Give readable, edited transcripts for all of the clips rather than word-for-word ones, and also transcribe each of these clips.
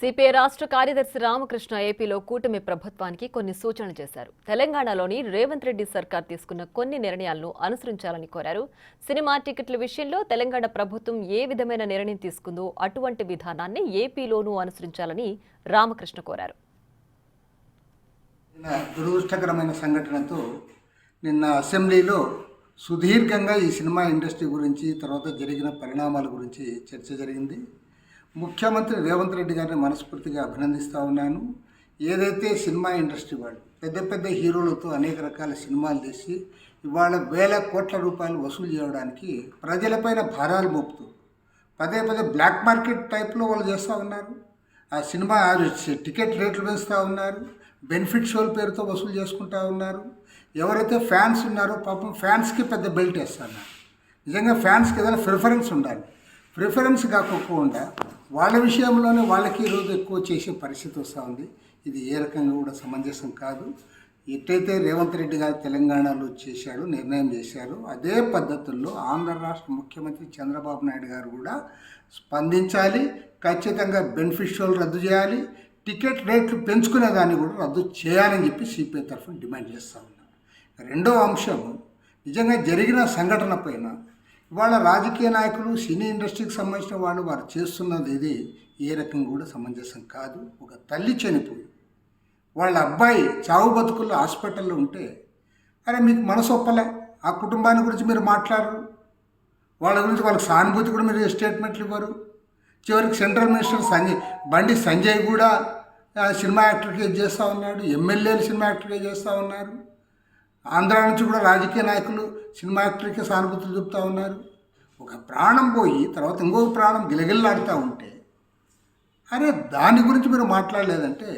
CPI రాష్ట్ర కార్యదర్శి రామకృష్ణ ఏపీలో కూటమి ప్రభుత్వానికి కొన్ని సూచనలు చేశారు. తెలంగాణలోని రేవంత్ రెడ్డి సర్కార్ తీసుకున్న కొన్ని నిర్ణయాలను అనుసరించాలని కోరారు. సినిమా టికెట్ల విషయంలో తెలంగాణ ప్రభుత్వం ఏ విధమైన నిర్ణయం తీసుకుందో అటువంటి విధానాన్ని ఏపీలోనూ అనుసరించాలని రామకృష్ణ కోరారు. దురదృష్టకరమైన సంఘటనతో నిన్న అసెంబ్లీలో సుదీర్ఘంగా ఈ సినిమా ఇండస్ట్రీ గురించి తర్వాత జరిగిన పరిణామాల గురించి చర్చ జరిగింది. ముఖ్యమంత్రి రేవంత్ రెడ్డి గారిని మనస్ఫూర్తిగా అభినందిస్తూ ఉన్నాను. ఏదైతే సినిమా ఇండస్ట్రీ వాళ్ళు పెద్ద పెద్ద హీరోలతో అనేక రకాల సినిమాలు తీసి ఇవాళ వేల కోట్ల రూపాయలు వసూలు చేయడానికి ప్రజలపైన భారాలు మోపుతూ పదే పదే బ్లాక్ మార్కెట్ టైప్లో వాళ్ళు చేస్తూ ఉన్నారు. ఆ సినిమా టికెట్ రేట్లు పెంచుతూ ఉన్నారు. బెనిఫిట్ షోల పేరుతో వసూలు చేసుకుంటూ ఉన్నారు. ఎవరైతే ఫ్యాన్స్ ఉన్నారో పాపం ఫ్యాన్స్కి పెద్ద బెల్ట్ వేస్తున్నారు. నిజంగా ఫ్యాన్స్కి ఏదైనా ప్రిఫరెన్స్ ఉండాలి. ప్రిఫరెన్స్ కాకుండా వాళ్ళ విషయంలోనే వాళ్ళకి ఈరోజు ఎక్కువ చేసే పరిస్థితి వస్తూ ఉంది. ఇది ఏ రకంగా కూడా సమంజసం కాదు. ఎట్లయితే రేవంత్ రెడ్డి గారు తెలంగాణలో చేశాడు, నిర్ణయం చేశారు, అదే పద్ధతుల్లో ఆంధ్ర రాష్ట్ర ముఖ్యమంత్రి చంద్రబాబు నాయుడు గారు కూడా స్పందించాలి. ఖచ్చితంగా బెనిఫిషియల్ రద్దు చేయాలి. టికెట్ రేట్లు పెంచుకునే దాన్ని కూడా రద్దు చేయాలని చెప్పి సిపిఐ తరఫున డిమాండ్ చేస్తూ ఉన్నాను. రెండవ అంశం, నిజంగా జరిగిన సంఘటన పైన ఇవాళ రాజకీయ నాయకులు, సినీ ఇండస్ట్రీకి సంబంధించిన వాళ్ళు వారు చేస్తున్నది ఇది ఏ రకంగా కూడా సమంజసం కాదు. ఒక తల్లి చనిపోయి వాళ్ళ అబ్బాయి చావు బతుకుల్లో హాస్పిటల్లో ఉంటే అరే మీకు మనసు ఒప్పలే, ఆ కుటుంబాన్ని గురించి మీరు మాట్లాడరు, వాళ్ళ గురించి వాళ్ళకి సానుభూతి కూడా మీరు స్టేట్మెంట్లు ఇవ్వరు. చివరికి సెంట్రల్ మినిస్టర్ బండి సంజయ్ కూడా సినిమా యాక్టర్గా చేస్తూ ఉన్నాడు, ఎమ్మెల్యేలు సినిమా యాక్టర్గా చేస్తూ ఉన్నారు. ఆంధ్ర నుంచి కూడా రాజకీయ నాయకులు సినిమా యాక్టర్కి సానుభూతులు చూపుతూ ఉన్నారు. ఒక ప్రాణం పోయి తర్వాత ఇంకొక ప్రాణం గిలగిల్లాడుతూ ఉంటే అరే దాని గురించి మీరు మాట్లాడలేదంటే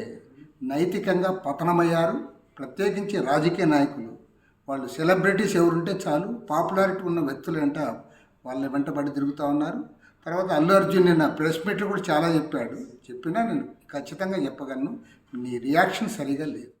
నైతికంగా పతనమయ్యారు. ప్రత్యేకించి రాజకీయ నాయకులు, వాళ్ళు సెలబ్రిటీస్ ఎవరుంటే చాలు, పాపులారిటీ ఉన్న వ్యక్తులంట వాళ్ళ వెంటబడి తిరుగుతూ ఉన్నారు. తర్వాత అల్లు అర్జున్ నిన్న ప్రెస్ మీట్లు కూడా చాలా చెప్పాడు. చెప్పినా నేను ఖచ్చితంగా చెప్పగలను, నీ రియాక్షన్ సరిగా లేదు.